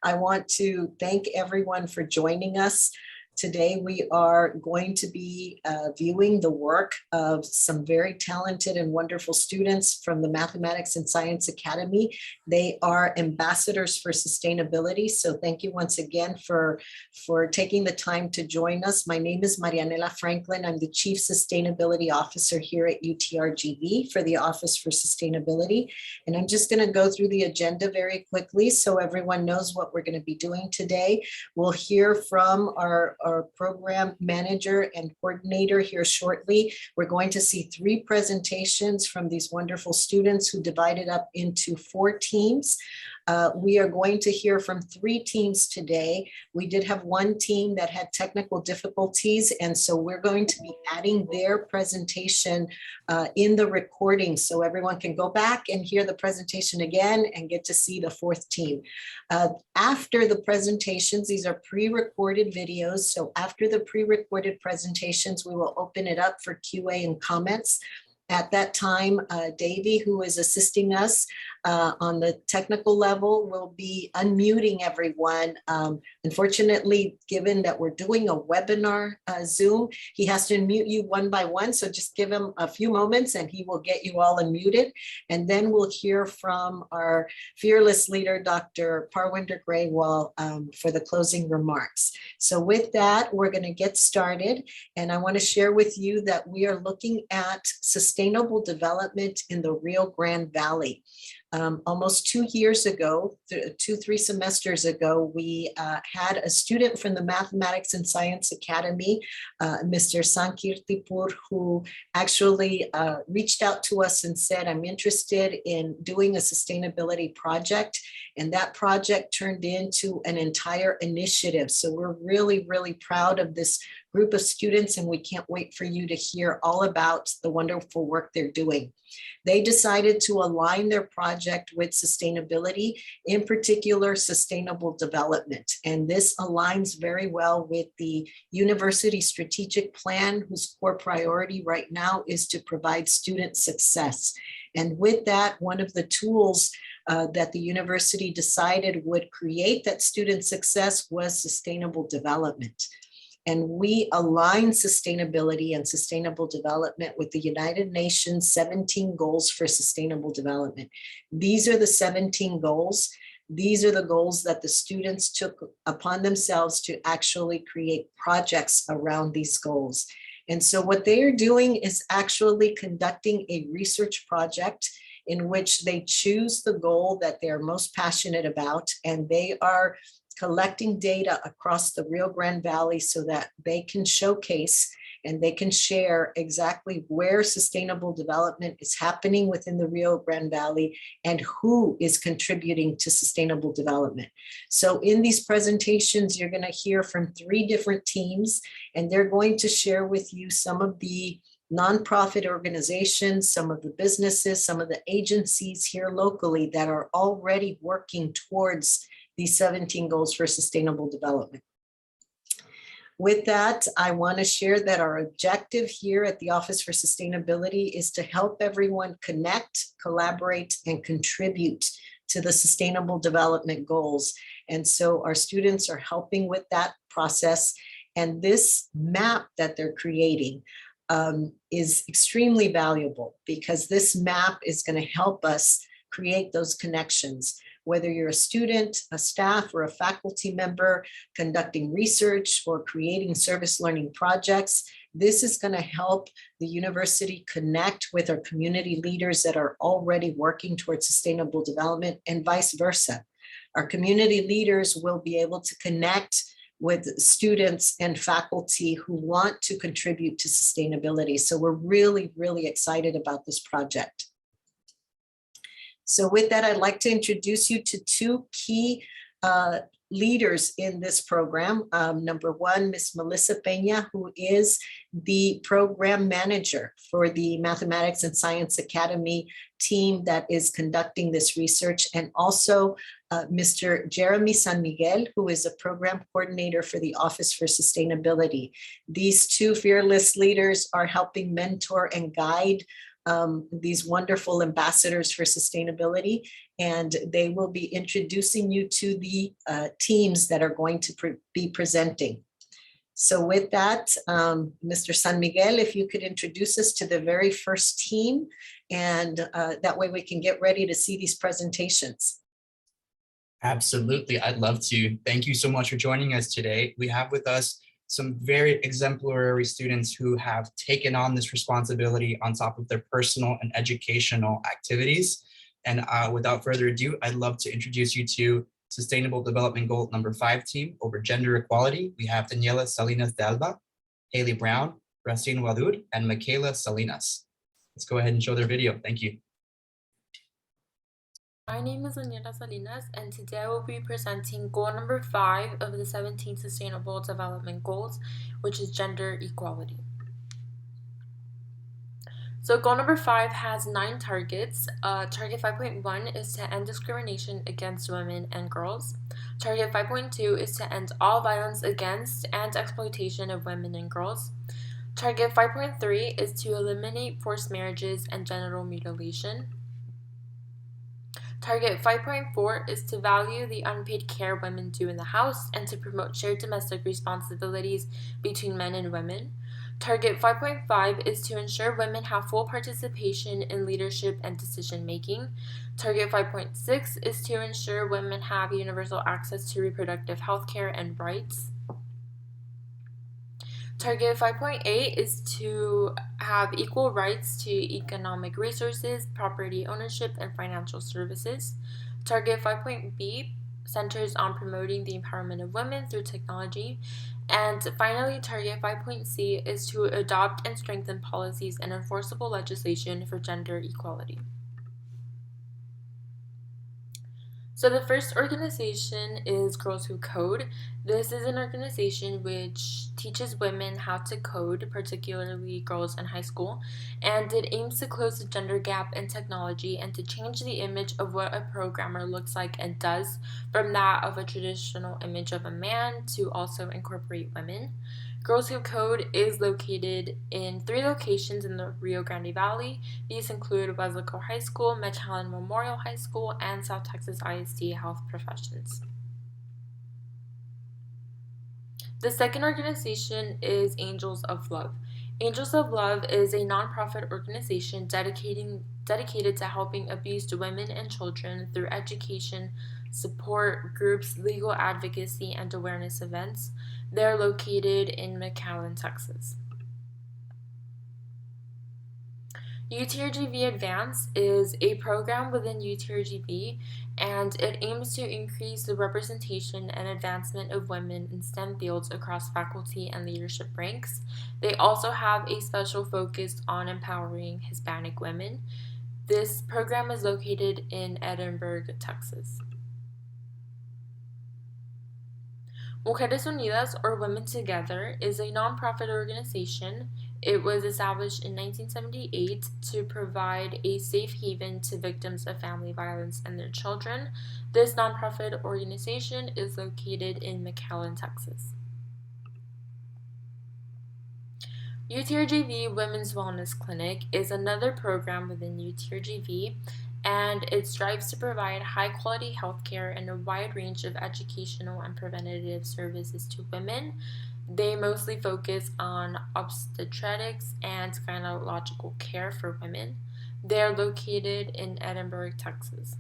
I want to thank everyone for joining us. Today, we are going to be viewing the work of some very talented and wonderful students from the Mathematics and Science Academy. They are ambassadors for sustainability. So thank you once again for taking the time to join us. My name is Marianela Franklin. I'm the Chief Sustainability Officer here at UTRGV for the Office for Sustainability. And I'm just going to go through the agenda very quickly so everyone knows what we're going to be doing today. We'll hear from our program manager and coordinator here shortly. We're going to see 3 presentations from these wonderful students who divided up into 4 teams. We are going to hear from 3 teams today. We did have 1 team that had technical difficulties, and so we're going to be adding their presentation in the recording so everyone can go back and hear the presentation again and get to see the 4th team. After the presentations, these are pre-recorded videos, so after the pre-recorded presentations, we will open it up for QA and comments. At that time, Davey, who is assisting us on the technical level, will be unmuting everyone. Unfortunately, given that we're doing a webinar Zoom, he has to unmute you one by one. So just give him a few moments and he will get you all unmuted. And then we'll hear from our fearless leader, Dr. Parwinder Graywall, for the closing remarks. So with that, we're going to get started. And I want to share with you that we are looking at sustainable development in the Rio Grande Valley. Almost 2 years ago, 3 semesters ago, we had a student from the Mathematics and Science Academy, Mr. Sankirtipur, who actually reached out to us and said, I'm interested in doing a sustainability project. And that project turned into an entire initiative. So we're really, really proud of this group of students, and we can't wait for you to hear all about the wonderful work they're doing. They decided to align their project with sustainability, in particular, sustainable development. And this aligns very well with the university strategic plan, whose core priority right now is to provide student success. And with that, one of the tools that the university decided would create that student success was sustainable development. And we align sustainability and sustainable development with the United Nations 17 goals for sustainable development. These are the 17 goals. These are the goals that the students took upon themselves to actually create projects around these goals. And so what they are doing is actually conducting a research project in which they choose the goal that they're most passionate about, and they are collecting data across the Rio Grande Valley so that they can showcase and they can share exactly where sustainable development is happening within the Rio Grande Valley and who is contributing to sustainable development. So in these presentations, you're going to hear from 3 different teams, and they're going to share with you some of the nonprofit organizations, some of the businesses, some of the agencies here locally that are already working towards these 17 goals for sustainable development. With that, I want to share that our objective here at the Office for Sustainability is to help everyone connect, collaborate, and contribute to the sustainable development goals. And so our students are helping with that process. And this map that they're creating is extremely valuable, because this map is going to help us create those connections. Whether you're a student, a staff, or a faculty member conducting research or creating service learning projects, this is going to help the university connect with our community leaders that are already working towards sustainable development, and vice versa. Our community leaders will be able to connect with students and faculty who want to contribute to sustainability. So we're really, really excited about this project. So with that, I'd like to introduce you to 2 key leaders in this program. Number 1, Ms. Melissa Peña, who is the program manager for the Mathematics and Science Academy team that is conducting this research, and also Mr. Jeremy San Miguel, who is a program coordinator for the Office for Sustainability. These 2 fearless leaders are helping mentor and guide these wonderful ambassadors for sustainability, and they will be introducing you to the teams that are going to be presenting. So with that, Mr. San Miguel, if you could introduce us to the very first team, and that way we can get ready to see these presentations. Absolutely, I'd love to. Thank you so much for joining us today. We have with us some very exemplary students who have taken on this responsibility on top of their personal and educational activities. And without further ado, I'd love to introduce you to Sustainable Development Goal number 5 team over gender equality. We have Daniela Salinas de Alba, Haley Brown, Racine Wadur, and Michaela Salinas. Let's go ahead and show their video. Thank you. My name is Daniela Salinas, and today I will be presenting goal number 5 of the 17 Sustainable Development Goals, which is gender equality. So goal number 5 has 9 targets. Target 5.1 is to end discrimination against women and girls. Target 5.2 is to end all violence against and exploitation of women and girls. Target 5.3 is to eliminate forced marriages and genital mutilation. Target 5.4 is to value the unpaid care women do in the house and to promote shared domestic responsibilities between men and women. Target 5.5 is to ensure women have full participation in leadership and decision making. Target 5.6 is to ensure women have universal access to reproductive health care and rights. Target 5.8 is to have equal rights to economic resources, property ownership, and financial services. Target 5.B centers on promoting the empowerment of women through technology. And finally, Target 5.C is to adopt and strengthen policies and enforceable legislation for gender equality. So the first organization is Girls Who Code. This is an organization which teaches women how to code, particularly girls in high school, and it aims to close the gender gap in technology and to change the image of what a programmer looks like and does from that of a traditional image of a man to also incorporate women. Girls Who Code is located in 3 locations in the Rio Grande Valley. These include Weslaco High School, Metcallen Memorial High School, and South Texas ISD Health Professions. The second organization is Angels of Love. Angels of Love is a nonprofit organization dedicated to helping abused women and children through education, support groups, legal advocacy, and awareness events. They're located in McAllen, Texas. UTRGV Advance is a program within UTRGV, and it aims to increase the representation and advancement of women in STEM fields across faculty and leadership ranks. They also have a special focus on empowering Hispanic women. This program is located in Edinburgh, Texas. Mujeres Unidas, or Women Together, is a nonprofit organization. It was established in 1978 to provide a safe haven to victims of family violence and their children. This nonprofit organization is located in McAllen, Texas. UTRGV Women's Wellness Clinic is another program within UTRGV, and it strives to provide high-quality healthcare and a wide range of educational and preventative services to women. They mostly focus on obstetrics and gynecological care for women. They're located in Edinburgh, Texas.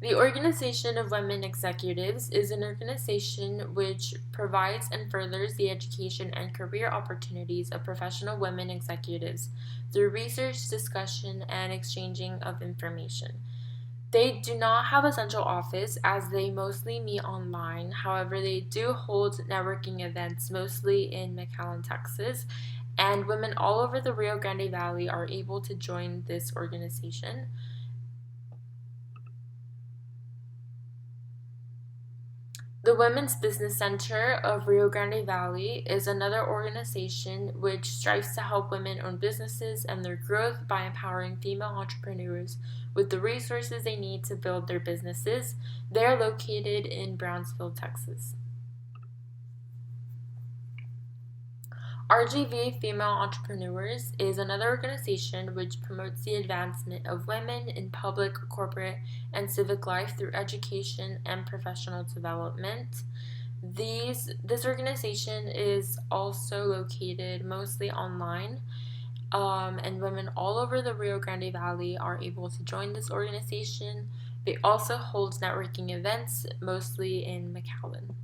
The Organization of Women Executives is an organization which provides and furthers the education and career opportunities of professional women executives through research, discussion, and exchanging of information. They do not have a central office as they mostly meet online. However, they do hold networking events mostly in McAllen, Texas, and women all over the Rio Grande Valley are able to join this organization. The Women's Business Center of Rio Grande Valley is another organization which strives to help women own businesses and their growth by empowering female entrepreneurs with the resources they need to build their businesses. They are located in Brownsville, Texas. RGV Female Entrepreneurs is another organization which promotes the advancement of women in public, corporate, and civic life through education and professional development. This organization is also located mostly online, and women all over the Rio Grande Valley are able to join this organization. They also hold networking events, mostly in McAllen.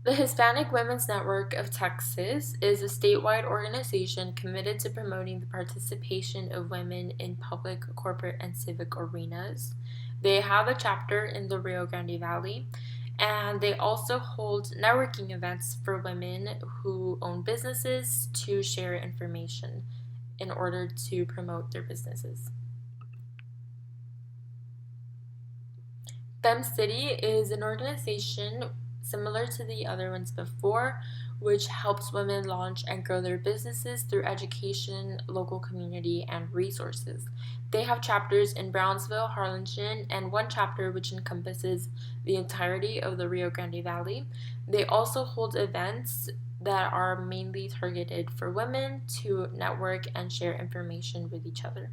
The Hispanic Women's Network of Texas is a statewide organization committed to promoting the participation of women in public, corporate, and civic arenas. They have a chapter in the Rio Grande Valley, and they also hold networking events for women who own businesses to share information in order to promote their businesses. Fem City is an organization similar to the other ones before, which helps women launch and grow their businesses through education, local community, and resources. They have chapters in Brownsville, Harlingen, and one chapter which encompasses the entirety of the Rio Grande Valley. They also hold events that are mainly targeted for women to network and share information with each other.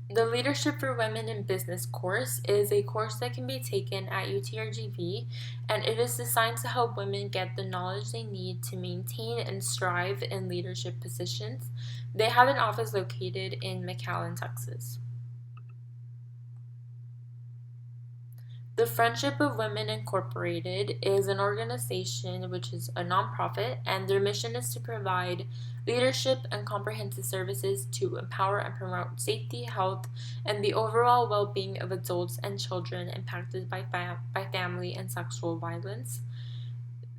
The Leadership for Women in Business course is a course that can be taken at UTRGV, and it is designed to help women get the knowledge they need to maintain and strive in leadership positions. They have an office located in McAllen, Texas. The Friendship of Women Incorporated is an organization which is a nonprofit, and their mission is to provide leadership and comprehensive services to empower and promote safety, health, and the overall well-being of adults and children impacted by family and sexual violence.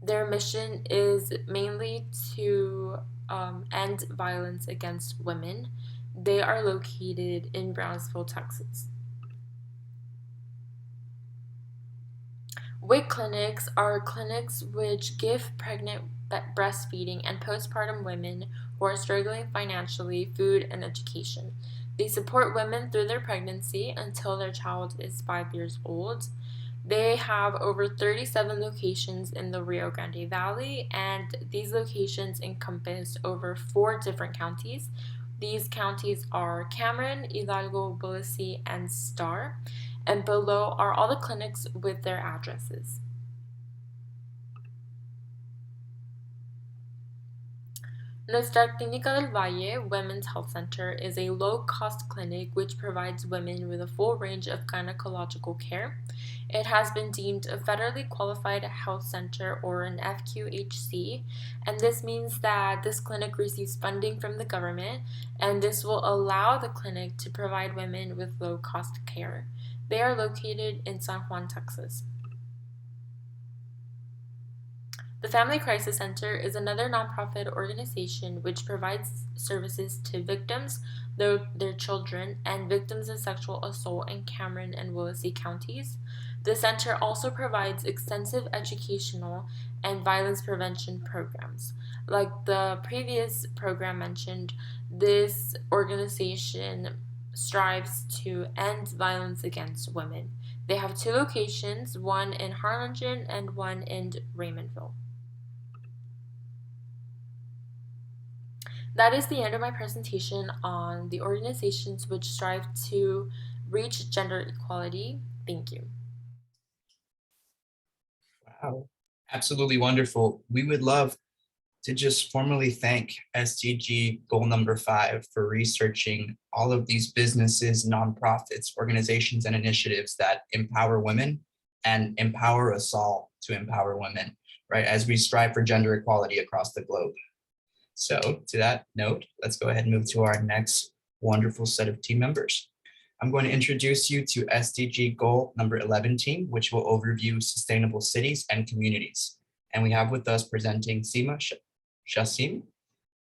Their mission is mainly to end violence against women. They are located in Brownsville, Texas. WIC clinics are clinics which give pregnant, breastfeeding, and postpartum women who are struggling financially food and education. They support women through their pregnancy until their child is 5 years old. They have over 37 locations in the Rio Grande Valley, and these locations encompass over 4 different counties. These counties are Cameron, Hidalgo, Boise, and Star, and below are all the clinics with their addresses. Nuestra Clínica del Valle Women's Health Center is a low-cost clinic which provides women with a full range of gynecological care. It has been deemed a federally qualified health center, or an FQHC, and this means that this clinic receives funding from the government, and this will allow the clinic to provide women with low-cost care. They are located in San Juan, Texas. The Family Crisis Center is another nonprofit organization which provides services to victims, their children, and victims of sexual assault in Cameron and Willacy counties. The center also provides extensive educational and violence prevention programs. Like the previous program mentioned, this organization strives to end violence against women. They have 2 locations, one in Harlingen and one in Raymondville. That is the end of my presentation on the organizations which strive to reach gender equality. Thank you. Wow, absolutely wonderful. We would love to just formally thank SDG goal number 5 for researching all of these businesses, nonprofits, organizations, and initiatives that empower women and empower us all to empower women, right? As we strive for gender equality across the globe. So to that note, let's go ahead and move to our next wonderful set of team members. I'm going to introduce you to SDG goal number 11 team, which will overview sustainable cities and communities. And we have with us presenting Seema Shasim,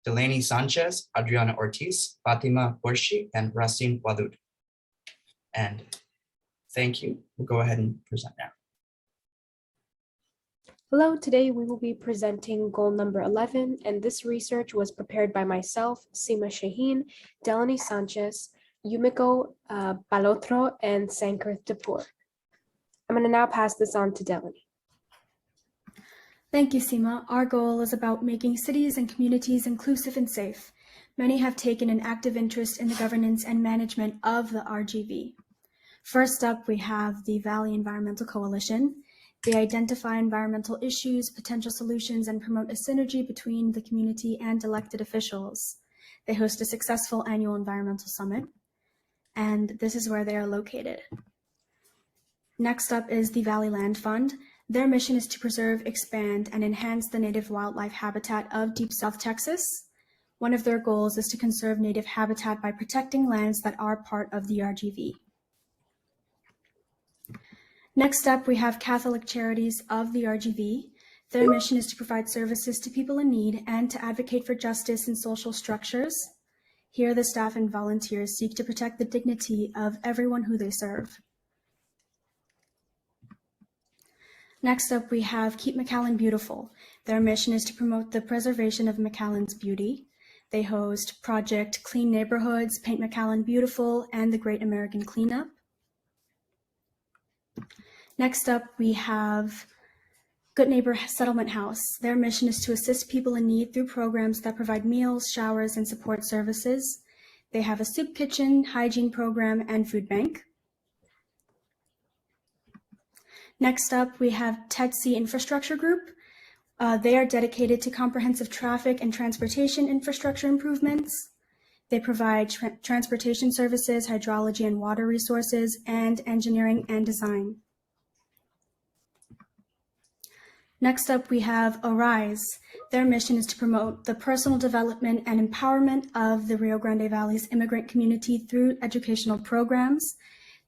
Delaney Sanchez, Adriana Ortiz, Fatima Borshi, and Rasim Wadud. And thank you. We'll go ahead and present now. Hello, today we will be presenting goal number 11, and this research was prepared by myself, Seema Shaheen, Delaney Sanchez, Yumiko Balotro, and Sankar Tapur. I'm going to now pass this on to Delaney. Thank you, Seema. Our goal is about making cities and communities inclusive and safe. Many have taken an active interest in the governance and management of the RGV. First up, we have the Valley Environmental Coalition. They identify environmental issues, potential solutions, and promote a synergy between the community and elected officials. They host a successful annual environmental summit, and this is where they are located. Next up is the Valley Land Fund. Their mission is to preserve, expand, and enhance the native wildlife habitat of Deep South Texas. One of their goals is to conserve native habitat by protecting lands that are part of the RGV. Next up, we have Catholic Charities of the RGV. Their mission is to provide services to people in need and to advocate for justice in social structures. Here, the staff and volunteers seek to protect the dignity of everyone who they serve. Next up, we have Keep McAllen Beautiful. Their mission is to promote the preservation of McAllen's beauty. They host Project Clean Neighborhoods, Paint McAllen Beautiful, and the Great American Cleanup. Next up, we have Good Neighbor Settlement House. Their mission is to assist people in need through programs that provide meals, showers, and support services. They have a soup kitchen, hygiene program, and food bank. Next up, we have TEDC Infrastructure Group. They are dedicated to comprehensive traffic and transportation infrastructure improvements. They provide transportation services, hydrology and water resources, and engineering and design. Next up, we have Arise. Their mission is to promote the personal development and empowerment of the Rio Grande Valley's immigrant community through educational programs.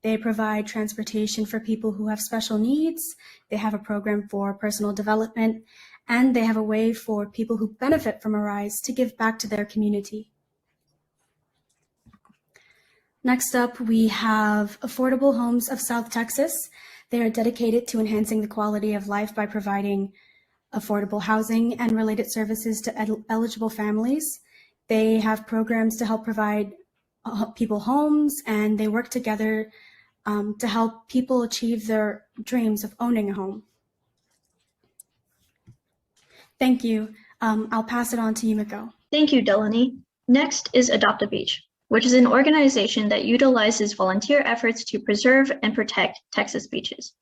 They provide transportation for people who have special needs. They have a program for personal development, and they have a way for people who benefit from Arise to give back to their community. Next up, we have Affordable Homes of South Texas. They are dedicated to enhancing the quality of life by providing affordable housing and related services to eligible families. They have programs to help provide people homes, and they work together to help people achieve their dreams of owning a home. Thank you. I'll pass it on to Yumiko. Thank you, Delaney. Next is Adopt a Beach, which is an organization that utilizes volunteer efforts to preserve and protect Texas beaches.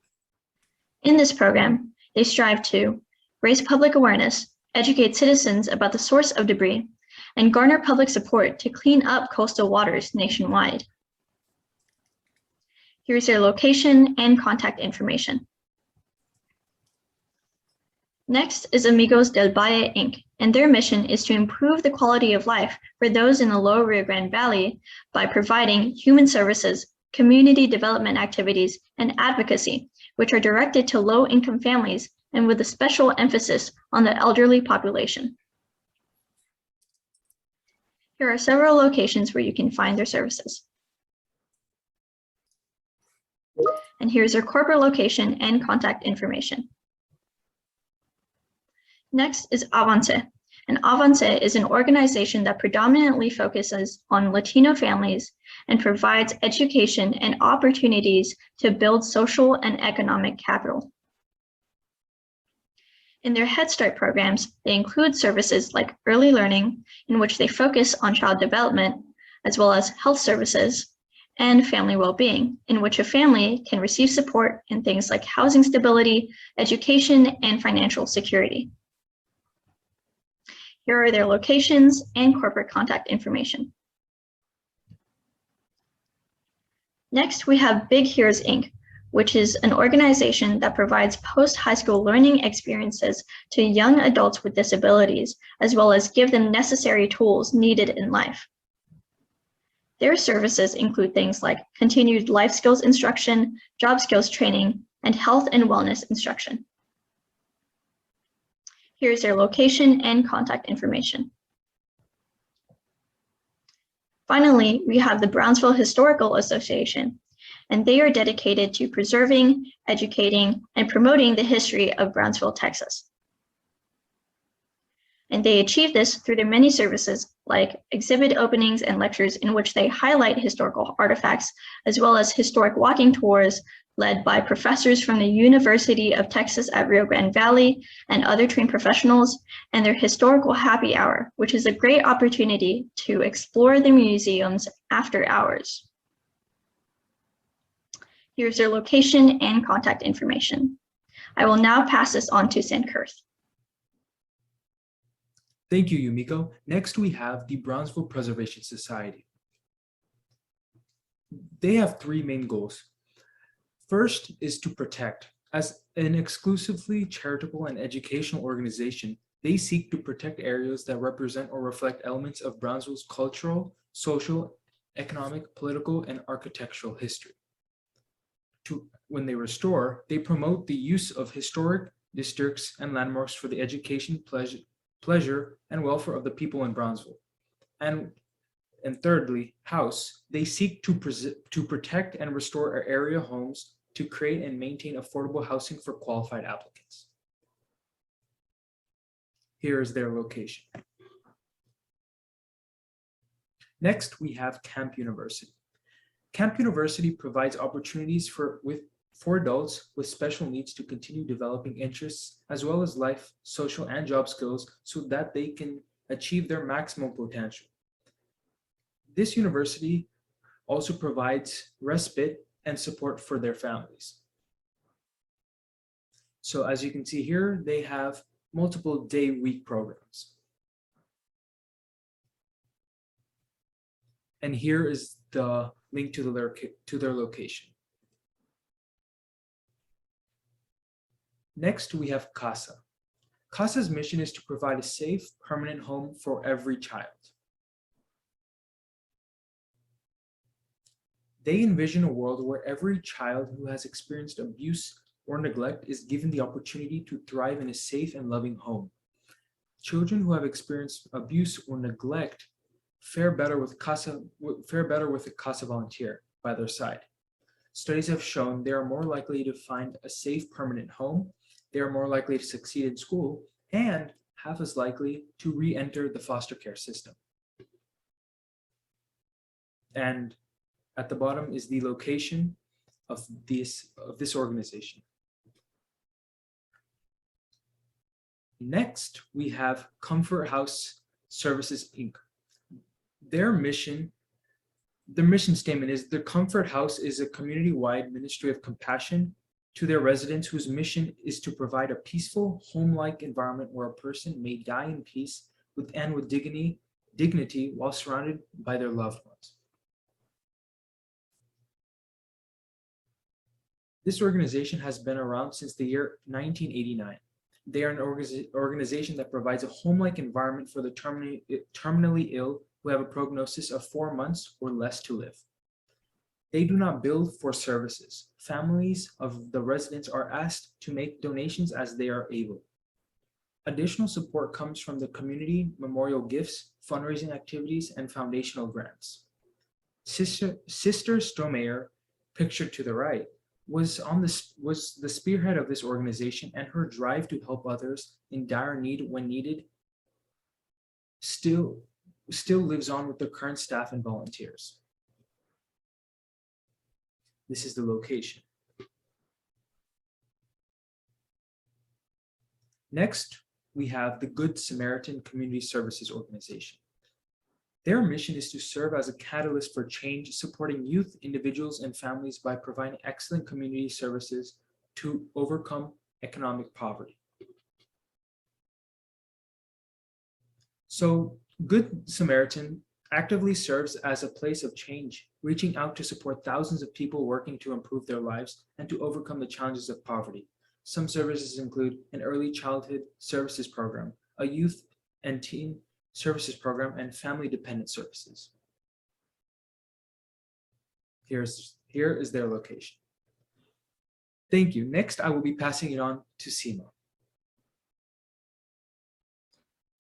In this program, they strive to raise public awareness, educate citizens about the source of debris, and garner public support to clean up coastal waters nationwide. Here's their location and contact information. Next is Amigos del Valle, Inc., and their mission is to improve the quality of life for those in the Lower Rio Grande Valley by providing human services, community development activities, and advocacy, which are directed to low-income families and with a special emphasis on the elderly population. Here are several locations where you can find their services. And here's their corporate location and contact information. Next is Avance, and Avance is an organization that predominantly focuses on Latino families and provides education and opportunities to build social and economic capital. In their Head Start programs, they include services like early learning, in which they focus on child development, as well as health services, and family well-being, in which a family can receive support in things like housing stability, education, and financial security. Here are their locations and corporate contact information. Next, we have Big Heroes, Inc., which is an organization that provides post-high school learning experiences to young adults with disabilities, as well as give them necessary tools needed in life. Their services include things like continued life skills instruction, job skills training, and health and wellness instruction. Here's their location and contact information. Finally, we have the Brownsville Historical Association, and they are dedicated to preserving, educating, and promoting the history of Brownsville, Texas. And they achieve this through their many services like exhibit openings and lectures in which they highlight historical artifacts, as well as historic walking tours led by professors from the University of Texas at Rio Grande Valley and other trained professionals, and their historical happy hour, which is a great opportunity to explore the museums after hours. Here's their location and contact information. I will now pass this on to Sankurth. Thank you, Yumiko. Next, we have the Brownsville Preservation Society. They have three main goals. First is to protect. As an exclusively charitable and educational organization, they seek to protect areas that represent or reflect elements of Brownsville's cultural, social, economic, political, and architectural history. When they restore, they promote the use of historic districts and landmarks for the education, pleasure, and welfare of the people in Brownsville. And thirdly, house. They seek to protect and restore our area homes to create and maintain affordable housing for qualified applicants. Here is their location. Next, we have Camp University. Camp University provides opportunities for adults with special needs to continue developing interests as well as life, social, and job skills so that they can achieve their maximum potential. This university also provides respite and support for their families. So as you can see here, they have multiple day-week programs. And here is the link to their location. Next, we have CASA. CASA's mission is to provide a safe, permanent home for every child. They envision a world where every child who has experienced abuse or neglect is given the opportunity to thrive in a safe and loving home. Children who have experienced abuse or neglect fare better with a CASA volunteer by their side. Studies have shown they are more likely to find a safe, permanent home, they are more likely to succeed in school, and half as likely to re-enter the foster care system. And at the bottom is the location of this organization. Next, we have Comfort House Services, Inc. Their mission statement is the Comfort House is a community-wide ministry of compassion to their residents whose mission is to provide a peaceful, home-like environment where a person may die in peace with dignity while surrounded by their loved ones. This organization has been around since the year 1989. They are an organization that provides a home-like environment for the terminally ill who have a prognosis of 4 months or less to live. They do not bill for services. Families of the residents are asked to make donations as they are able. Additional support comes from the community memorial gifts, fundraising activities, and foundational grants. Sister Stromeyer, pictured to the right, was the spearhead of this organization, and her drive to help others in dire need when needed still lives on with the current staff and volunteers. This is the location. Next, we have the Good Samaritan Community Services Organization. Their mission is to serve as a catalyst for change, supporting youth, individuals, and families by providing excellent community services to overcome economic poverty. So, Good Samaritan actively serves as a place of change, reaching out to support thousands of people working to improve their lives and to overcome the challenges of poverty. Some services include an early childhood services program, a youth and teen services program, and family dependent services. Here is their location. Thank you. Next, I will be passing it on to Seema.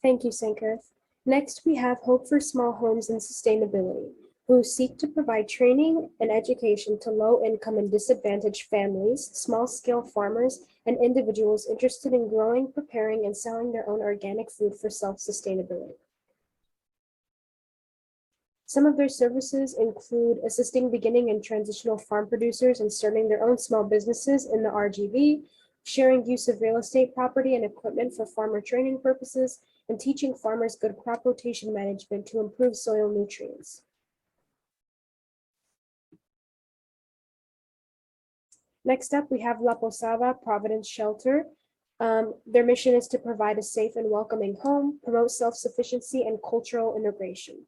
Thank you, Sankurth. Next, we have Hope for Small Homes and Sustainability, who seek to provide training and education to low-income and disadvantaged families, small-scale farmers, and individuals interested in growing, preparing, and selling their own organic food for self-sustainability. Some of their services include assisting beginning and transitional farm producers in starting their own small businesses in the RGV, sharing use of real estate property and equipment for farmer training purposes, and teaching farmers good crop rotation management to improve soil nutrients. Next up, we have La Posada Providence Shelter. Their mission is to provide a safe and welcoming home, promote self-sufficiency and cultural integration.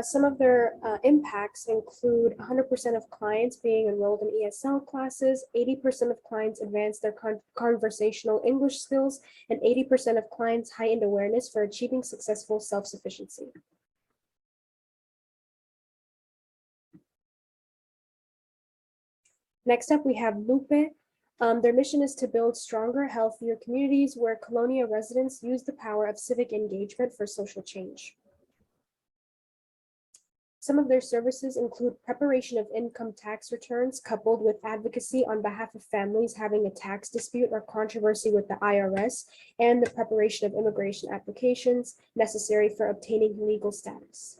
Some of their impacts include 100% of clients being enrolled in ESL classes, 80% of clients advance their conversational English skills, and 80% of clients heightened awareness for achieving successful self-sufficiency. Next up, we have Lupe. Their mission is to build stronger, healthier communities where Colonia residents use the power of civic engagement for social change. Some of their services include preparation of income tax returns coupled with advocacy on behalf of families having a tax dispute or controversy with the IRS, and the preparation of immigration applications necessary for obtaining legal status.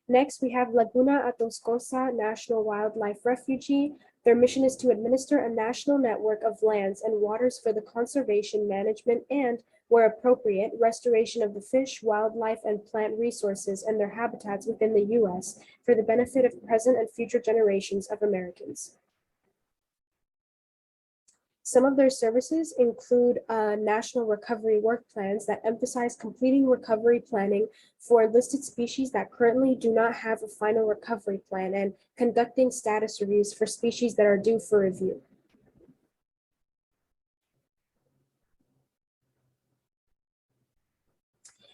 Next, we have Laguna Atoscosa National Wildlife Refuge. Their mission is to administer a national network of lands and waters for the conservation, management, and, where appropriate, restoration of the fish, wildlife, and plant resources and their habitats within the U.S. for the benefit of present and future generations of Americans. Some of their services include national recovery work plans that emphasize completing recovery planning for listed species that currently do not have a final recovery plan, and conducting status reviews for species that are due for review.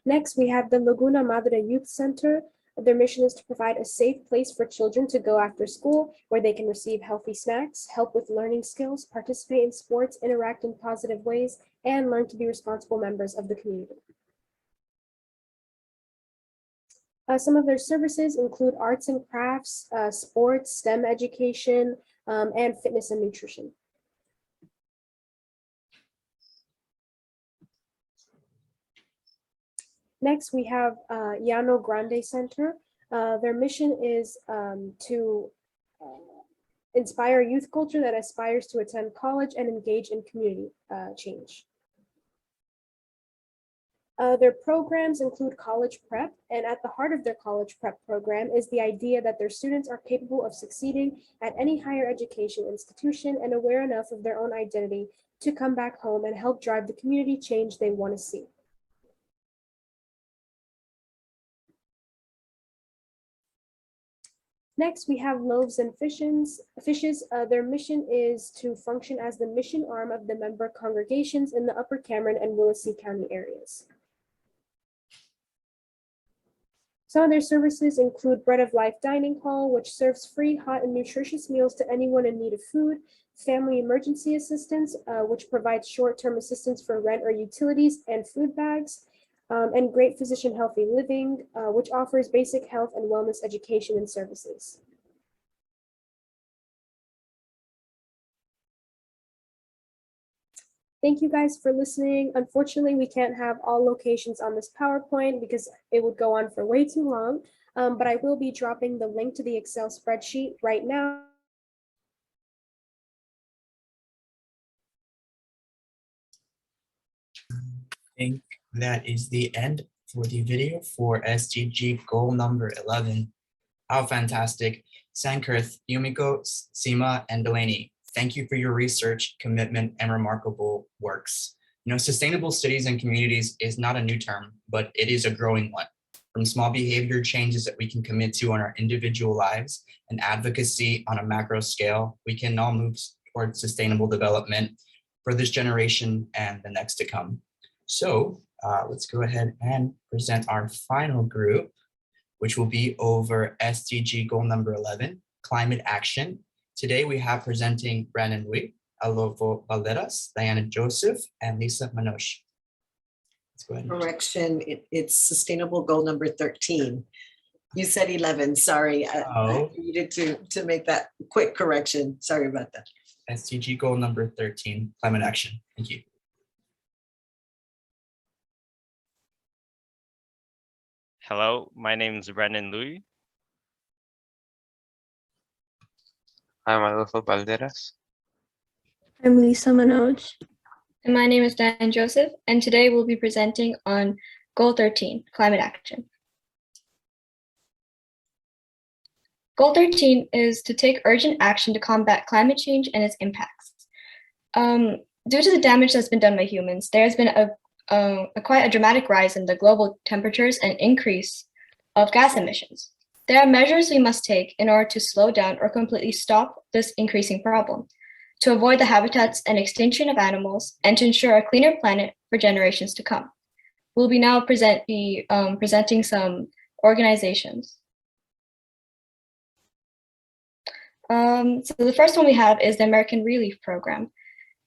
Next, we have the Laguna Madre Youth Center. Their mission is to provide a safe place for children to go after school, where they can receive healthy snacks, help with learning skills, participate in sports, interact in positive ways, and learn to be responsible members of the community. Some of their services include arts and crafts, sports, STEM education, and fitness and nutrition. Next, we have Llano Grande Center. Their mission is to inspire youth culture that aspires to attend college and engage in community change. Their programs include college prep, and at the heart of their college prep program is the idea that their students are capable of succeeding at any higher education institution and aware enough of their own identity to come back home and help drive the community change they want to see. Next, we have Loaves and Fishes. Their mission is to function as the mission arm of the member congregations in the Upper Cameron and Willacy County areas. Some of their services include Bread of Life Dining Hall, which serves free, hot, and nutritious meals to anyone in need of food, Family Emergency Assistance, which provides short-term assistance for rent or utilities and food bags, and Great Physician Healthy Living, which offers basic health and wellness education and services. Thank you guys for listening. Unfortunately, we can't have all locations on this PowerPoint because it would go on for way too long, but I will be dropping the link to the Excel spreadsheet right now. I think that is the end for the video for SDG goal number 11. How fantastic. Sankerth, Yumiko, Seema, and Delaney, thank you for your research, commitment, and remarkable works. You know, sustainable cities and communities is not a new term, but it is a growing one. From small behavior changes that we can commit to on our individual lives and advocacy on a macro scale, we can all move towards sustainable development for this generation and the next to come. So let's go ahead and present our final group, which will be over SDG goal number 11, climate action. Today we have presenting Brandon Wee, Alvo Valderas, Diana Joseph, and Lisa Manosh. Let's go ahead. Correction, it's sustainable goal number 13. You said 11, sorry. I needed to make that quick correction. Sorry about that. SDG goal number 13, climate action. Thank you. Hello, my name is Brendan Louis. I'm Adolfo Valderas. I'm Lisa Manoj. And my name is Dan Joseph, and today we'll be presenting on Goal 13, Climate Action. Goal 13 is to take urgent action to combat climate change and its impacts. Due to the damage that's been done by humans, there's been quite a dramatic rise in the global temperatures and increase of gas emissions. There are measures we must take in order to slow down or completely stop this increasing problem, to avoid the habitats and extinction of animals, and to ensure a cleaner planet for generations to come. We'll be now presenting some organizations. So the first one we have is the American Relief Program.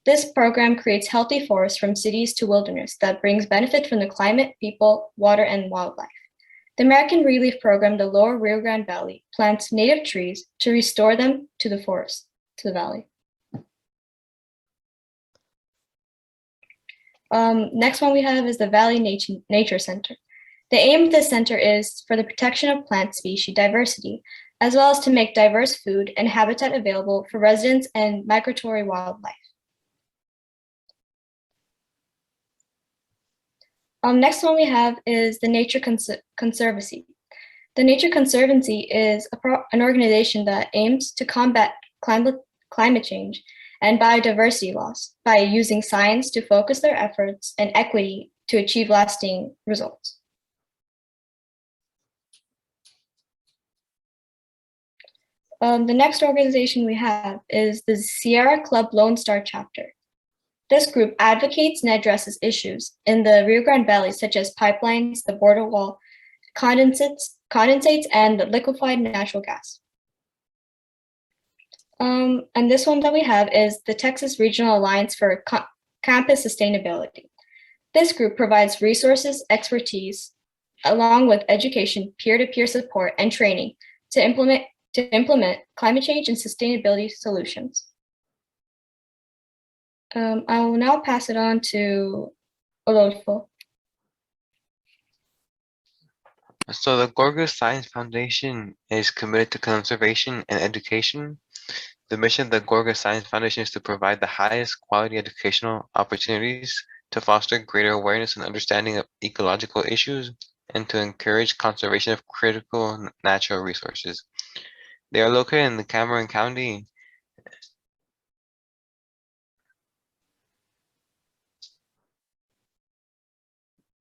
This program creates healthy forests from cities to wilderness that brings benefit from the climate, people, water, and wildlife. The American Relief Program, the Lower Rio Grande Valley, plants native trees to restore them to the forest, to the valley. Next one we have is the Valley Nature Center. The aim of this center is for the protection of plant species diversity, as well as to make diverse food and habitat available for residents and migratory wildlife. Next one we have is the Nature Conservancy. The Nature Conservancy is an organization that aims to combat climate change and biodiversity loss by using science to focus their efforts and equity to achieve lasting results. The next organization we have is the Sierra Club Lone Star chapter. This group advocates and addresses issues in the Rio Grande Valley, such as pipelines, the border wall, condensates, and liquefied natural gas. And this one that we have is the Texas Regional Alliance for Campus Sustainability. This group provides resources, expertise, along with education, peer-to-peer support, and training to implement climate change and sustainability solutions. I will now pass it on to Adolfo. So the Gorgas Science Foundation is committed to conservation and education. The mission of the Gorgas Science Foundation is to provide the highest quality educational opportunities to foster greater awareness and understanding of ecological issues and to encourage conservation of critical natural resources. They are located in the Cameron County.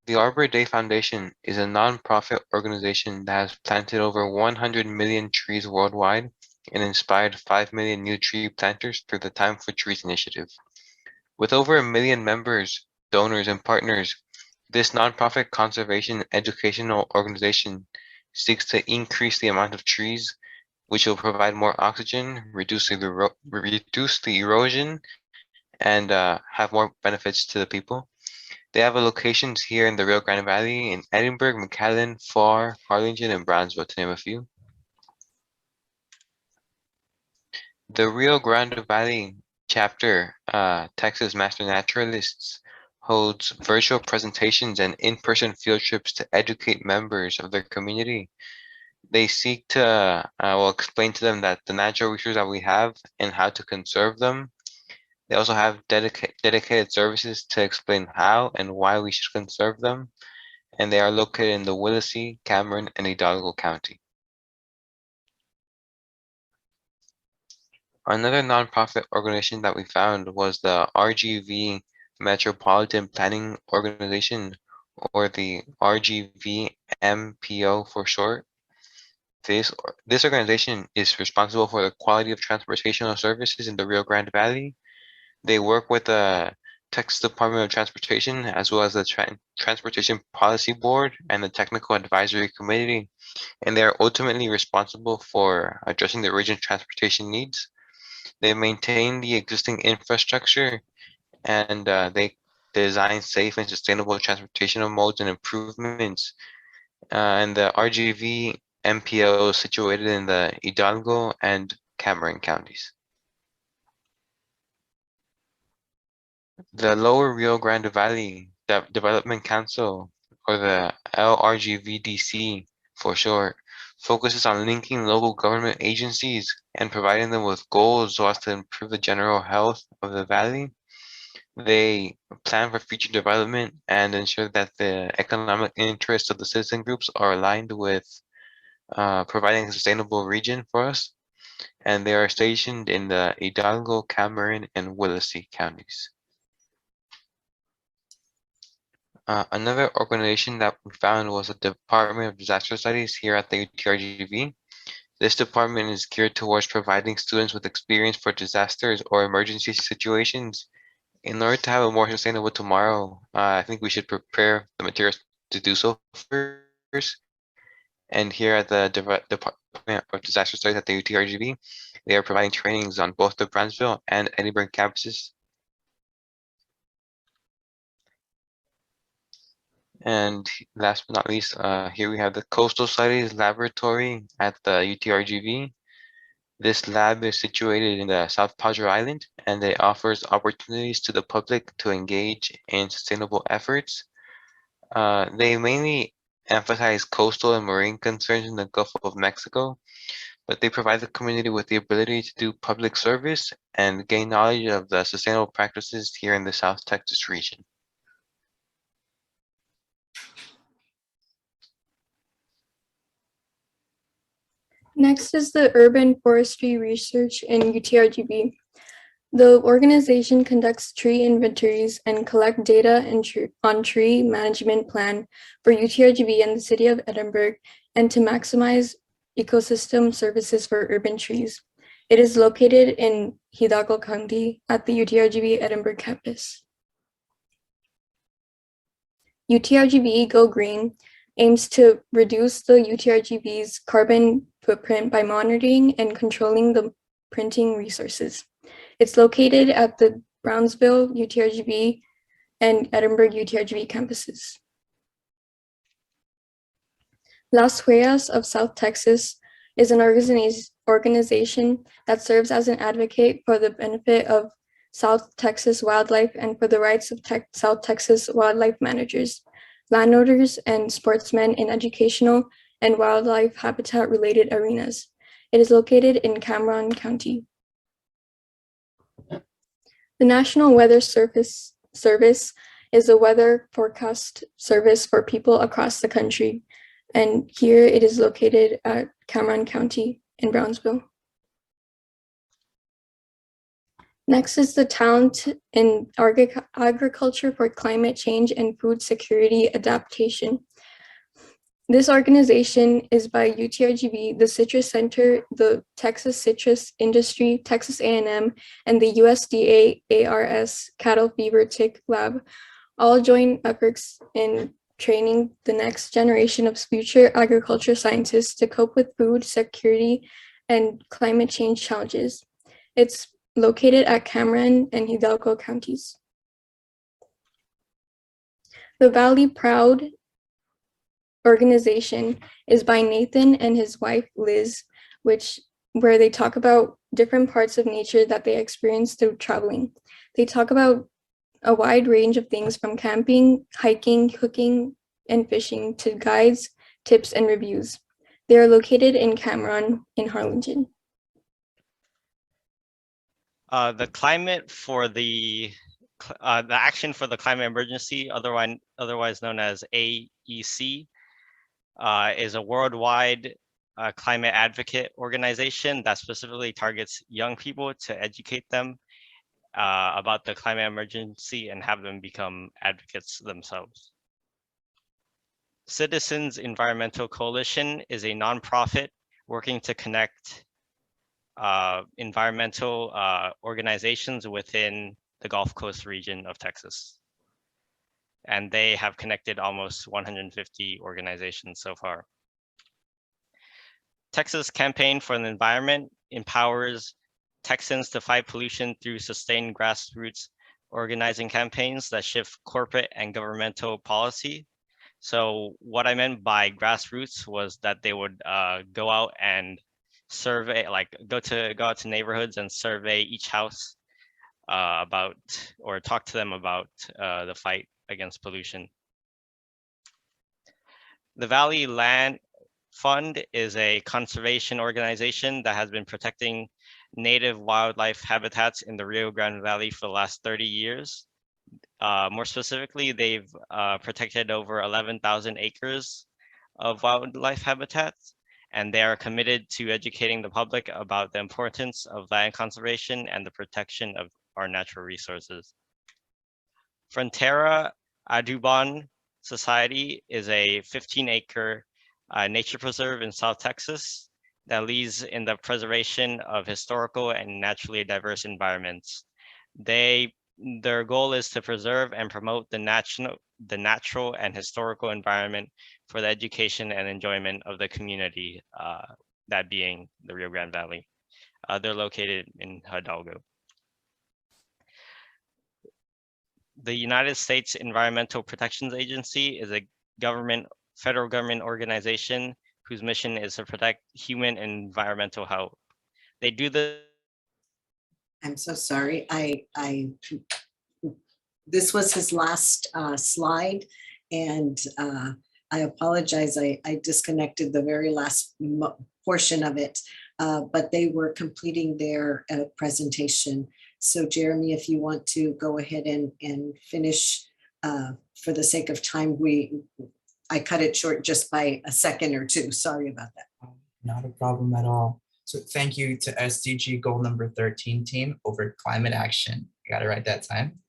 The Arbor Day Foundation is a nonprofit organization that has planted over 100 million trees worldwide and inspired 5 million new tree planters through the Time for Trees initiative. With over 1 million members, donors, and partners, this nonprofit conservation educational organization seeks to increase the amount of trees, which will provide more oxygen, reduce the erosion, and have more benefits to the people. They have locations here in the Rio Grande Valley, in Edinburgh, McAllen, Pharr, Harlingen, and Brownsville, to name a few. The Rio Grande Valley chapter, Texas Master Naturalists, holds virtual presentations and in-person field trips to educate members of their community. They seek to, explain to them that the natural resources that we have and how to conserve them. They also have dedicated services to explain how and why we should conserve them, and they are located in the Willacy, Cameron, and Hidalgo County. Another nonprofit organization that we found was the RGV Metropolitan Planning Organization, or the RGV MPO for short. This organization is responsible for the quality of transportational services in the Rio Grande Valley. They work with the Texas Department of Transportation, as well as the Transportation Policy Board and the Technical Advisory Committee, and they are ultimately responsible for addressing the region's transportation needs. They maintain the existing infrastructure, and they design safe and sustainable transportation modes and improvements. And the RGV MPO is situated in the Hidalgo and Cameron counties. The Lower Rio Grande Valley Development Council, or the LRGVDC for short, focuses on linking local government agencies and providing them with goals so as to improve the general health of the valley. They plan for future development and ensure that the economic interests of the citizen groups are aligned with providing a sustainable region for us. And they are stationed in the Hidalgo, Cameron, and Willacy counties. Another organization that we found was the Department of Disaster Studies here at the UTRGV. This department is geared towards providing students with experience for disasters or emergency situations. In order to have a more sustainable tomorrow, I think we should prepare the materials to do so first. And here at the Department of Disaster Studies at the UTRGV, they are providing trainings on both the Brownsville and Edinburgh campuses. And last but not least, here we have the Coastal Studies Laboratory at the UTRGV. This lab is situated in the South Padre Island, and it offers opportunities to the public to engage in sustainable efforts. They mainly emphasize coastal and marine concerns in the Gulf of Mexico, but they provide the community with the ability to do public service and gain knowledge of the sustainable practices here in the South Texas region. Next is the Urban Forestry Research in UTRGV. The organization conducts tree inventories and collect data on tree management plan for UTRGV and the city of Edinburgh, and to maximize ecosystem services for urban trees. It is located in Hidalgo County at the UTRGV Edinburgh campus. UTRGV Go Green aims to reduce the UTRGV's carbon footprint by monitoring and controlling the printing resources. It's located at the Brownsville UTRGV and Edinburgh UTRGV campuses. Las Huellas of South Texas is an organization that serves as an advocate for the benefit of South Texas wildlife and for the rights of South Texas wildlife managers, landowners, and sportsmen in educational and wildlife habitat related arenas. It is located in Cameron County. The National Weather Service is a weather forecast service for people across the country, and here it is located at Cameron County in Brownsville. Next is the Talent in Agriculture for Climate Change and Food Security Adaptation. This organization is by UTRGV, the Citrus Center, the Texas Citrus Industry, Texas A&M, and the USDA ARS Cattle Fever Tick Lab, all join efforts in training the next generation of future agriculture scientists to cope with food security and climate change challenges. It's located at Cameron and Hidalgo counties. The Valley Proud organization is by Nathan and his wife Liz, where they talk about different parts of nature that they experience through traveling. They talk about a wide range of things from camping, hiking, cooking, and fishing to guides, tips, and reviews. They are located in Cameron in Harlingen. The climate for the Action for the Climate Emergency, otherwise known as AEC, is a worldwide climate advocate organization that specifically targets young people to educate them about the climate emergency and have them become advocates themselves. Citizens Environmental Coalition is a nonprofit working to connect environmental organizations within the Gulf Coast region of Texas. And they have connected almost 150 organizations so far. Texas Campaign for the Environment empowers Texans to fight pollution through sustained grassroots organizing campaigns that shift corporate and governmental policy. So what I meant by grassroots was that they would go out and survey, like go out to neighborhoods and survey each house about, or talk to them about the fight against pollution. The Valley Land Fund is a conservation organization that has been protecting native wildlife habitats in the Rio Grande Valley for the last 30 years. More specifically, they've protected over 11,000 acres of wildlife habitats, and they are committed to educating the public about the importance of land conservation and the protection of our natural resources. Frontera Audubon Society is a 15-acre nature preserve in South Texas that leads in the preservation of historical and naturally diverse environments. Their goal is to preserve and promote the natural and historical environment for the education and enjoyment of the community, that being the Rio Grande Valley. They're located in Hidalgo. The United States Environmental Protections Agency is a federal government organization whose mission is to protect human and environmental health. They do the. I'm so sorry. This was his last slide, and I apologize. I disconnected the very last portion of it, but they were completing their presentation. So Jeremy, if you want to go ahead and finish, for the sake of time, I cut it short just by a second or two. Sorry about that. Not a problem at all. So thank you to SDG goal number 13 team over climate action. I got it right that time.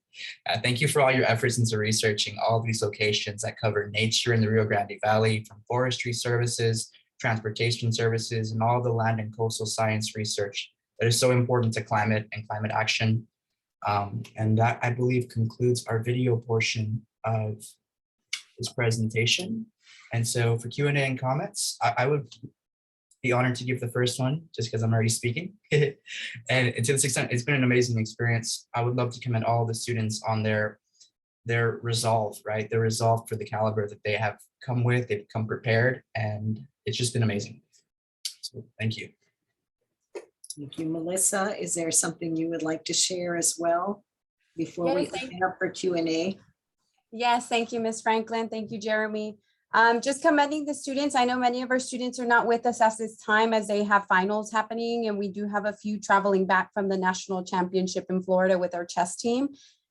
Thank you for all your efforts into researching all these locations that cover nature in the Rio Grande Valley, from forestry services, transportation services, and all the land and coastal science research that is so important to climate and climate action. And that, I believe, concludes our video portion of this presentation. And so for Q&A and comments, I would be honored to give the first one just because I'm already speaking. And to this extent, it's been an amazing experience. I would love to commend all the students on their resolve, right? Their resolve for the caliber that they have come with. They've come prepared, and it's just been amazing. So thank you. Thank you, Melissa. Is there something you would like to share as well before we open up for Q&A? Yes, thank you, Ms. Franklin. Thank you, Jeremy. Just commending the students. I know many of our students are not with us at this time as they have finals happening, and we do have a few traveling back from the national championship in Florida with our chess team.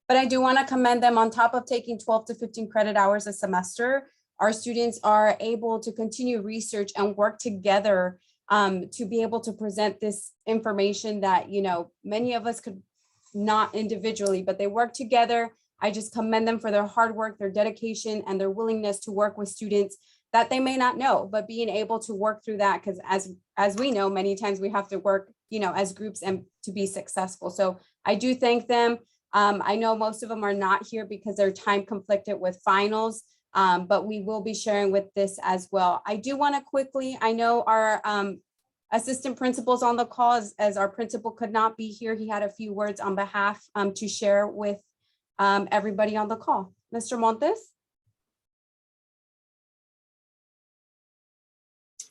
But I do want to commend them. On top of taking 12 to 15 credit hours a semester, our students are able to continue research and work together to be able to present this information that, you know, many of us could not individually, but they work together. I just commend them for their hard work, their dedication, and their willingness to work with students that they may not know, but being able to work through that, because as we know, many times we have to work, you know, as groups and to be successful. So I do thank them. I know most of them are not here because they're time conflicted with finals, but we will be sharing with this as well. I do want to quickly, I know our assistant principal's on the call, as our principal could not be here. He had a few words on behalf to share with everybody on the call. Mr. Montes?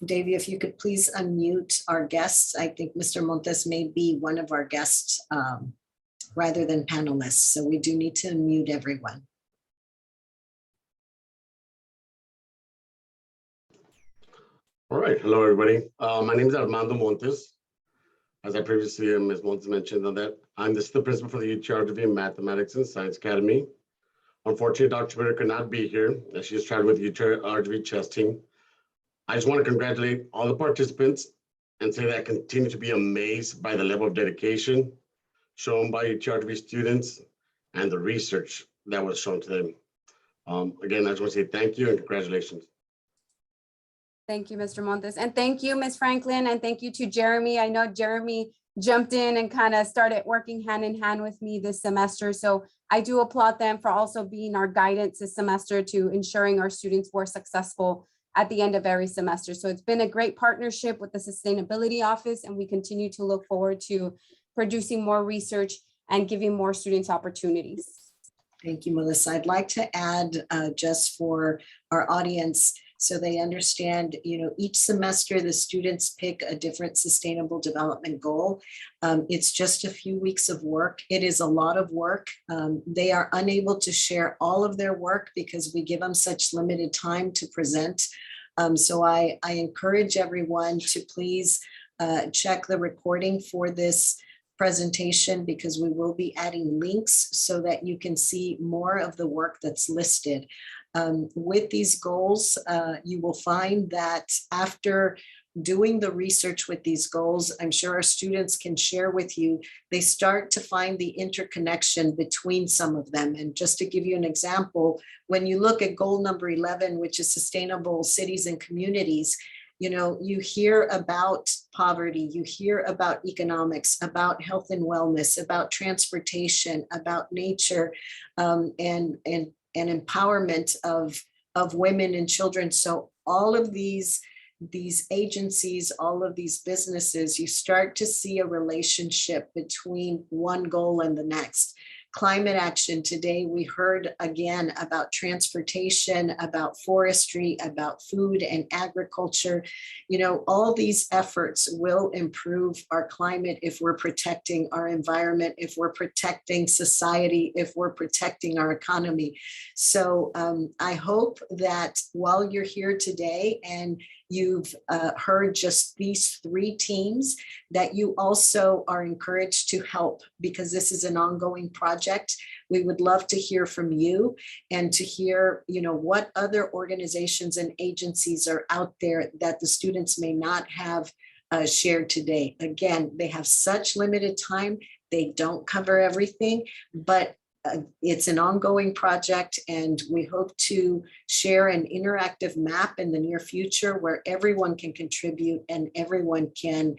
Davey, if you could please unmute our guests. I think Mr. Montes may be one of our guests rather than panelists. So we do need to unmute everyone. All right, hello everybody. My name is Armando Montes. As I previously, Ms. Montes mentioned on that, I'm the assistant principal for the UTRGV Mathematics and Science Academy. Unfortunately, Dr. Bitter could not be here as she is traveling with the UTRGV chess team. I just want to congratulate all the participants and say that I continue to be amazed by the level of dedication shown by UTRGV students and the research that was shown to them. Again, I just want to say thank you and congratulations. Thank you, Mr. Montes. And thank you, Ms. Franklin. And thank you to Jeremy. I know Jeremy jumped in and kind of started working hand in hand with me this semester. So I do applaud them for also being our guidance this semester to ensuring our students were successful at the end of every semester. So it's been a great partnership with the Sustainability Office, and we continue to look forward to producing more research and giving more students opportunities. Thank you, Melissa. I'd like to add just for our audience, so they understand, each semester the students pick a different sustainable development goal. It's just a few weeks of work. It is a lot of work. They are unable to share all of their work because we give them such limited time to present. So I encourage everyone to please check the recording for this presentation, because we will be adding links so that you can see more of the work that's listed. With these goals, you will find that after doing the research with these goals, I'm sure our students can share with you, they start to find the interconnection between some of them. And just to give you an example, when you look at goal number 11, which is sustainable cities and communities, you hear about poverty, you hear about economics, about health and wellness, about transportation, about nature, and empowerment of women and children. So all of these agencies, all of these businesses, you start to see a relationship between one goal and the next. Climate action, today we heard again about transportation, about forestry, about food and agriculture. All these efforts will improve our climate if we're protecting our environment, if we're protecting society, if we're protecting our economy. So I hope that while you're here today and you've heard just these 3 teams, that you also are encouraged to help, because this is an ongoing project. We would love to hear from you and to hear, what other organizations and agencies are out there that the students may not have shared today. Again, they have such limited time. They don't cover everything, but it's an ongoing project, and we hope to share an interactive map in the near future where everyone can contribute and everyone can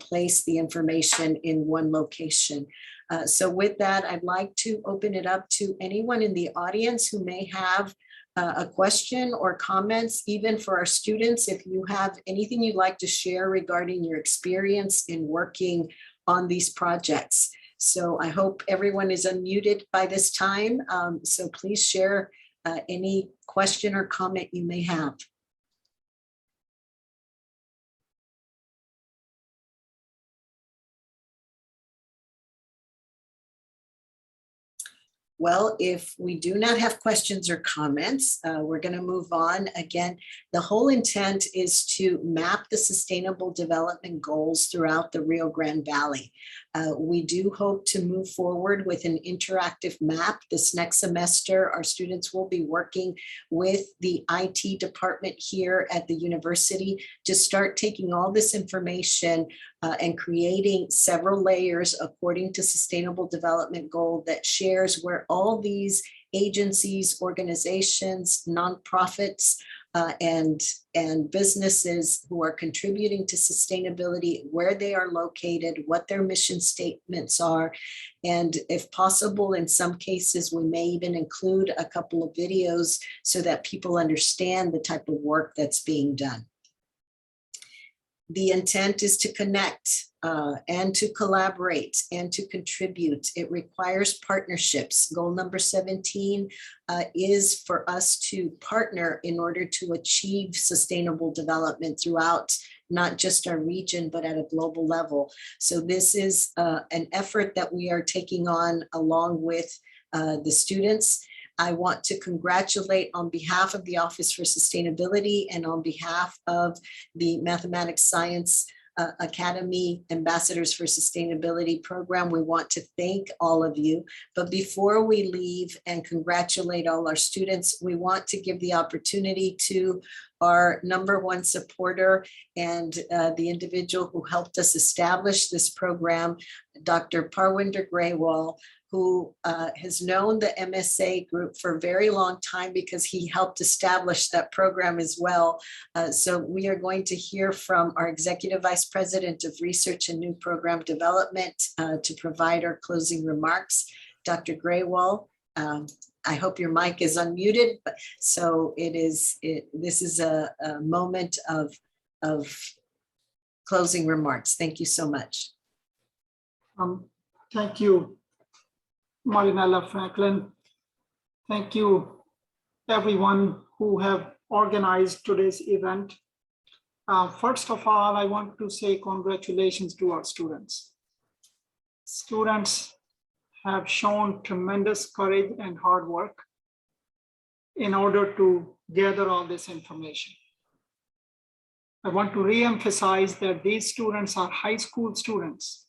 place the information in one location. So with that, I'd like to open it up to anyone in the audience who may have a question or comments, even for our students. If you have anything you'd like to share regarding your experience in working on these projects. So I hope everyone is unmuted by this time. So please share any question or comment you may have. Well, if we do not have questions or comments, we're going to move on. Again, the whole intent is to map the sustainable development goals throughout the Rio Grande Valley. We do hope to move forward with an interactive map. This next semester, our students will be working with the IT department here at the university to start taking all this information and creating several layers according to sustainable development goal that shares where all these agencies, organizations, nonprofits, and businesses who are contributing to sustainability, where they are located, what their mission statements are. And if possible, in some cases, we may even include a couple of videos so that people understand the type of work that's being done. The intent is to connect and to collaborate and to contribute. It requires partnerships. Goal number 17 is for us to partner in order to achieve sustainable development throughout not just our region, but at a global level. So this is an effort that we are taking on along with the students. I want to congratulate on behalf of the Office for Sustainability and on behalf of the Mathematics Science Academy Ambassadors for Sustainability program. We want to thank all of you. But before we leave and congratulate all our students, we want to give the opportunity to our #1 supporter and the individual who helped us establish this program, Dr. Parwinder Graywall, who has known the MSA group for a very long time because he helped establish that program as well. So we are going to hear from our Executive Vice President of Research and New Program Development to provide our closing remarks. Dr. Graywall, I hope your mic is unmuted. So this is a moment of closing remarks. Thank you so much. Thank you, Marinella Franklin. Thank you, everyone who have organized today's event. First of all, I want to say congratulations to our students. Students have shown tremendous courage and hard work in order to gather all this information. I want to re-emphasize that these students are high school students.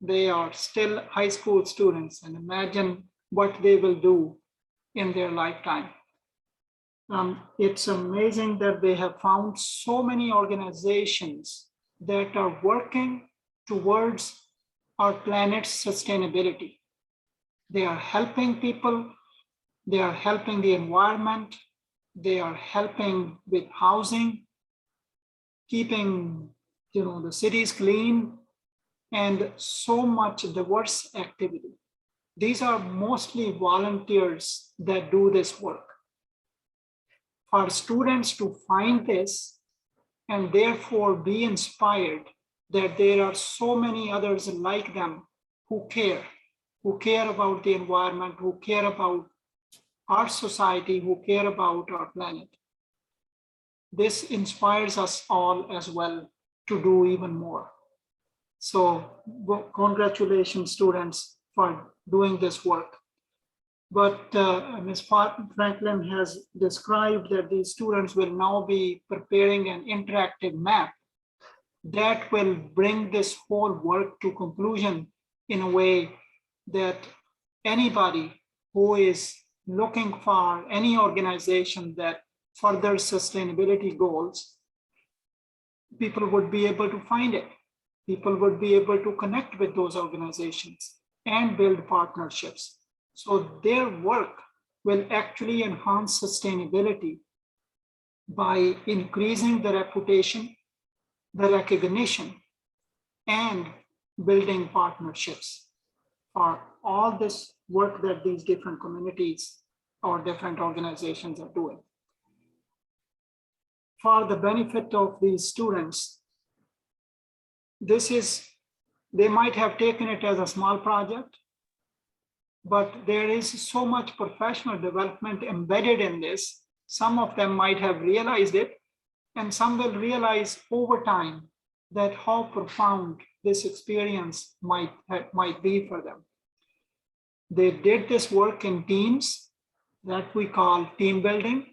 They are still high school students, and imagine what they will do in their lifetime. It's amazing that they have found so many organizations that are working towards our planet's sustainability. They are helping people, they are helping the environment, they are helping with housing, keeping the cities clean, and so much diverse activity. These are mostly volunteers that do this work. For students to find this and therefore be inspired that there are so many others like them who care about the environment, who care about our society, who care about our planet. This inspires us all as well to do even more. So congratulations, students, for doing this work. But Ms. Franklin has described that these students will now be preparing an interactive map that will bring this whole work to conclusion in a way that anybody who is looking for any organization that furthers sustainability goals, people would be able to find it. People would be able to connect with those organizations and build partnerships. So their work will actually enhance sustainability by increasing the reputation, the recognition, and building partnerships for all this work that these different communities or different organizations are doing. For the benefit of these students, they might have taken it as a small project, but there is so much professional development embedded in this. Some of them might have realized it, and some will realize over time that how profound this experience might be for them. They did this work in teams that we call team building,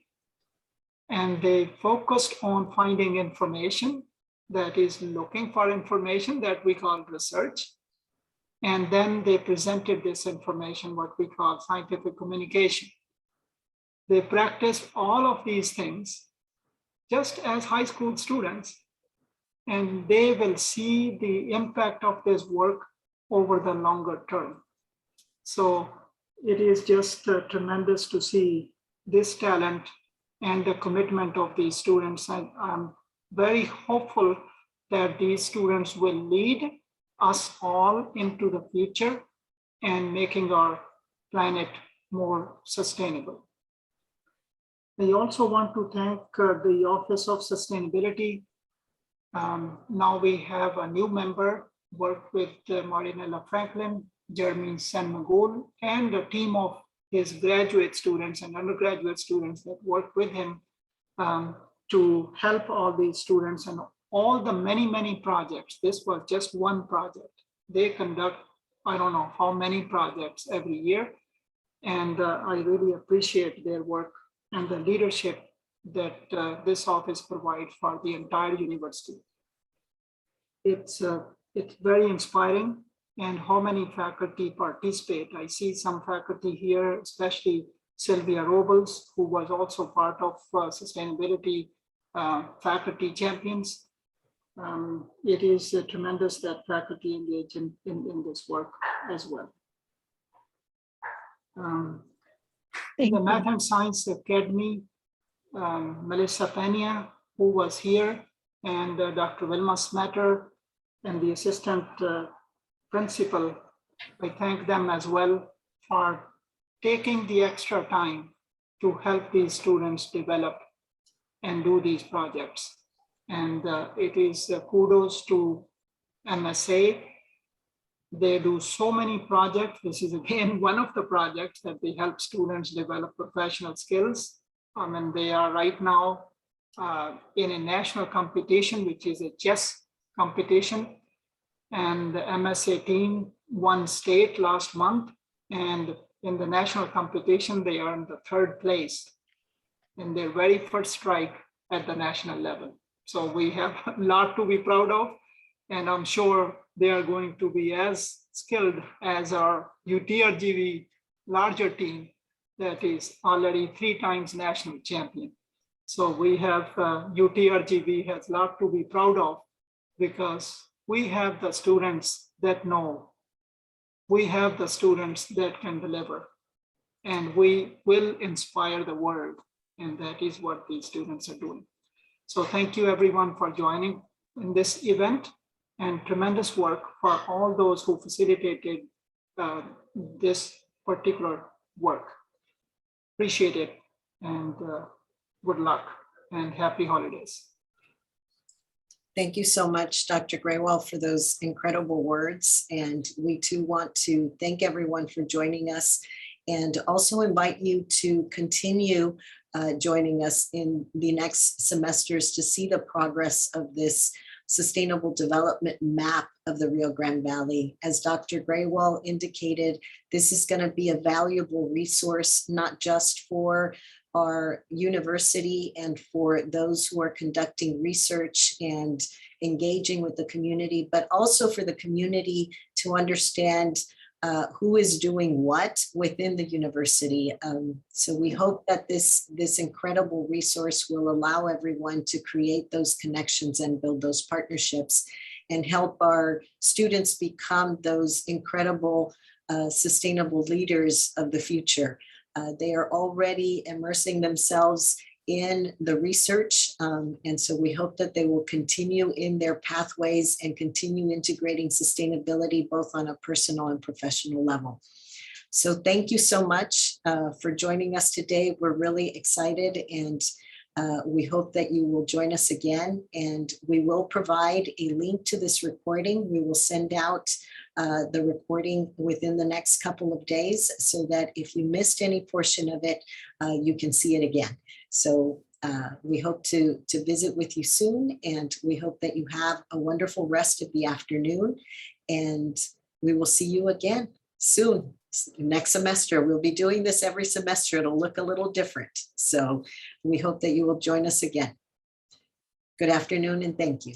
and they focused on finding information, that is looking for information, that we call research. And then they presented this information, what we call scientific communication. They practiced all of these things just as high school students, and they will see the impact of this work over the longer term. So it is just tremendous to see this talent and the commitment of these students. And I'm very hopeful that these students will lead us all into the future and making our planet more sustainable. I also want to thank the Office of Sustainability. Now we have a new member, work with Marinella Franklin, Jeremy San Magul, and a team of his graduate students and undergraduate students that work with him to help all these students and all the many projects. This was just one project. They conduct, I don't know how many projects every year. And I really appreciate their work and the leadership that this office provides for the entire university. It's very inspiring, and how many faculty participate. I see some faculty here, especially Sylvia Robles, who was also part of sustainability faculty champions. It is tremendous that faculty engage in this work as well. The Math and Science Academy, Melissa Pena, who was here, and Dr. Wilma Smatter, and the assistant principal, I thank them as well for taking the extra time to help these students develop and do these projects. And it is kudos to MSA. They do so many projects. This is again one of the projects that they help students develop professional skills I mean, they are right now in a national competition, which is a chess competition. And the MSA team won state last month. And in the national competition, they earned the 3rd place in their very first strike at the national level. So we have a lot to be proud of. And I'm sure they are going to be as skilled as our UTRGV larger team that is already 3 times national champion. So we have UTRGV has a lot to be proud of because we have the students that know, we have the students that can deliver, and we will inspire the world. And that is what these students are doing. So thank you everyone for joining in this event, and tremendous work for all those who facilitated this particular work. Appreciate it, and good luck and happy holidays. Thank you so much, Dr. Graywell, for those incredible words. And we too want to thank everyone for joining us, and also invite you to continue joining us in the next semesters to see the progress of this sustainable development map of the Rio Grande Valley. As Dr. Graywell indicated, this is going to be a valuable resource, not just for our university and for those who are conducting research and engaging with the community, but also for the community to understand who is doing what within the university. So we hope that this incredible resource will allow everyone to create those connections and build those partnerships and help our students become those incredible sustainable leaders of the future. They are already immersing themselves in the research. And so we hope that they will continue in their pathways and continue integrating sustainability both on a personal and professional level. So thank you so much for joining us today. We're really excited, and we hope that you will join us again. And we will provide a link to this recording. We will send out the recording within the next couple of days so that if you missed any portion of it, you can see it again. So we hope to visit with you soon, and we hope that you have a wonderful rest of the afternoon, and we will see you again soon. Next semester, we'll be doing this every semester. It'll look a little different. So we hope that you will join us again. Good afternoon, and thank you.